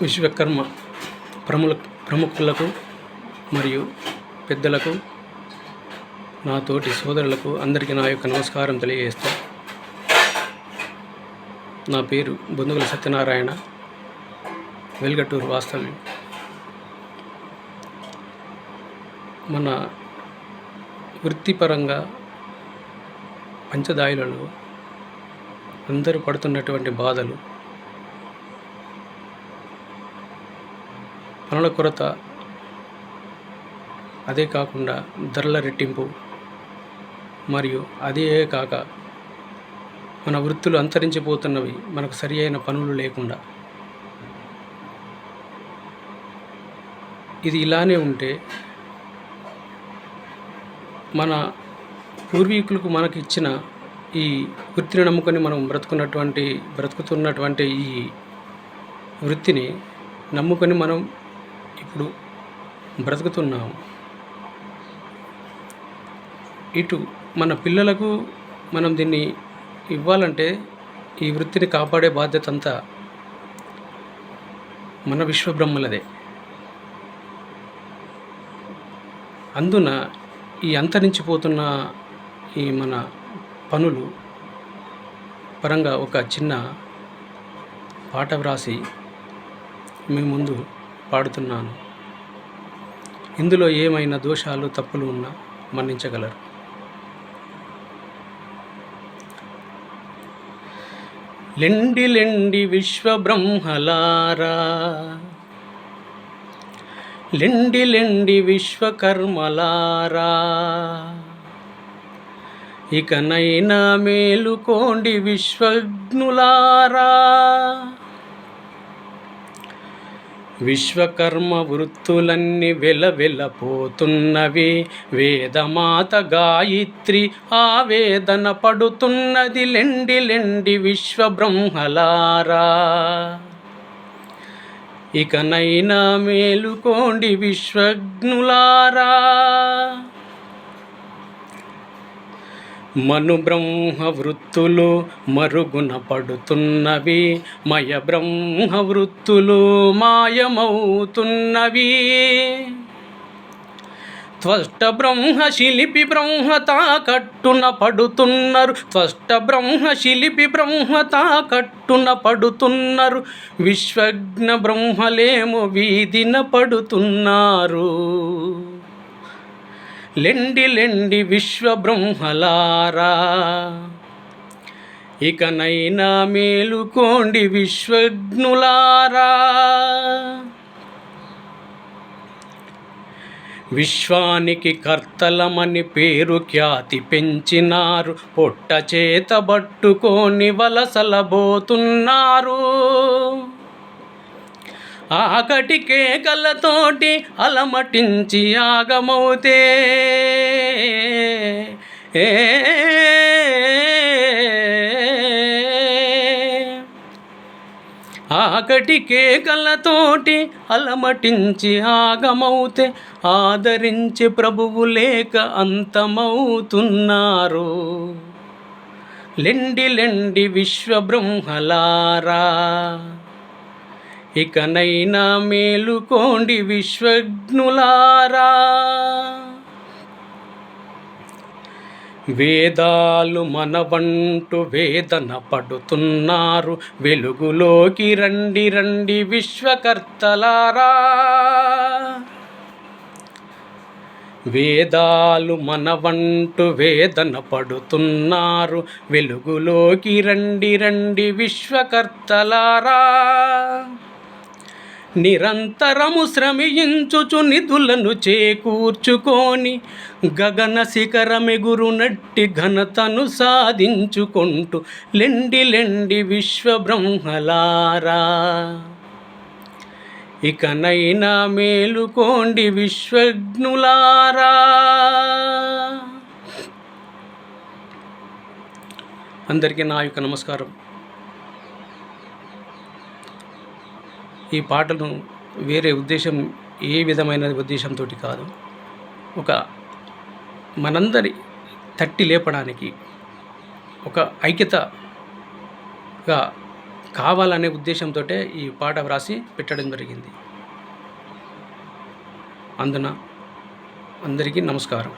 విశ్వకర్మ ప్రముఖులకు మరియు పెద్దలకు, నా తోటి సోదరులకు అందరికీ నా యొక్క నమస్కారం తెలియజేస్తా. నా పేరు బొందుగుల సత్యనారాయణ, వెల్గటూరు వాస్తవ్యం. మన వృత్తిపరంగా పంచదాయులలో అందరూ పడుతున్నటువంటి బాధలు, పనుల కొరత, అదే కాకుండా ధరల రెట్టింపు, మరియు అదే కాక మన వృత్తులు అంతరించిపోతున్నవి మనకు సరి అయిన పనులు లేకుండా. ఇది ఇలానే ఉంటే మన పూర్వీకులకు మనకి ఇచ్చిన ఈ వృత్తిని నమ్ముకొని మనం బ్రతుకుతున్నటువంటి ఈ వృత్తిని నమ్ముకొని మనం ఇప్పుడు బ్రతుకుతున్నాము. ఇటు మన పిల్లలకు మనం దీన్ని ఇవ్వాలంటే ఈ వృత్తిని కాపాడే బాధ్యత అంతా మన విశ్వబ్రహ్మలదే. అందున ఈ అంతరించిపోతున్న ఈ మన పనులు పరంగా ఒక చిన్న పాట వ్రాసి మీ ముందు పాడుతున్నాను. ఇందులో ఏమైనా దోషాలు, తప్పులు ఉన్నా మన్నించగలరు. లెండి లెండి విశ్వబ్రహ్మలారా, లెండి లెండి విశ్వకర్మలారా, ఇకనైనా మేలుకోండి విశ్వజ్ఞులారా. విశ్వకర్మ వృత్తులన్నీ వెలవెలపోతున్నవి, వేదమాత గాయత్రి ఆవేదన పడుతున్నది. లెండి లెండి విశ్వబ్రహ్మలారా, ఇకనైనా మేలుకోండి విశ్వజ్ఞులారా. మను బ్రహ్మ వృత్తులు మరుగున పడుతున్నవి, మయ బ్రహ్మ వృత్తులు మాయమవుతున్నవి. త్వష్ట బ్రహ్మ శిలిపి బ్రహ్మ తాకట్టున పడుతున్నారు, త్వష్ట బ్రహ్మ శిలిపి బ్రహ్మ తాకట్టున పడుతున్నారు. విశ్వజ్ఞ బ్రహ్మలేమో వీధిన పడుతున్నారు. లెండి లెండి విశ్వబ్రహ్మలారా, ఇకనైనా మేలుకోండి విశ్వజ్ఞులారా. విశ్వానికి కర్తలమని పేరు ఖ్యాతి పెంచినారు, పొట్ట చేత పట్టుకొని వలసలబోతున్నారు. ఆకటి కేకలతోటి అలమటించి ఆగమవుతే, ఆకటి కేకలతోటి అలమటించి ఆగమవుతే, ఆదరించి ప్రభువు లేక అంతమవుతున్నారు. లెండి లెండి విశ్వబ్రహ్మలారా, ఇకనైనా మేలుకోండి విశ్వజ్ఞులారా. వేదాలు మనవంటూ వేదన పడుతున్నారు, వెలుగులోకి రండి రండి విశ్వకర్తలారా. వేదాలు మనవంటూ వేదన పడుతున్నారు, వెలుగులోకి రండి రండి విశ్వకర్తలారా. నిరంతరము శ్రమించుచు నిధులను చేకూర్చుకొని, గగన శిఖరమెగురునట్టి ఘనతను సాధించుకుంటూ, లెండి లెండి విశ్వబ్రహ్మలారా, ఇకనైనా మేలుకోండి విశ్వజ్ఞులారా. అందరికీ నా యొక్క నమస్కారం. ఈ పాటను వేరే ఉద్దేశం, ఏ విధమైన ఉద్దేశంతో కాదు, ఒక మనందరి తట్టి లేపడానికి, ఒక ఐక్యతగా కావాలనే ఉద్దేశంతో ఈ పాట వ్రాసి పెట్టడం జరిగింది. అందున అందరికీ నమస్కారం.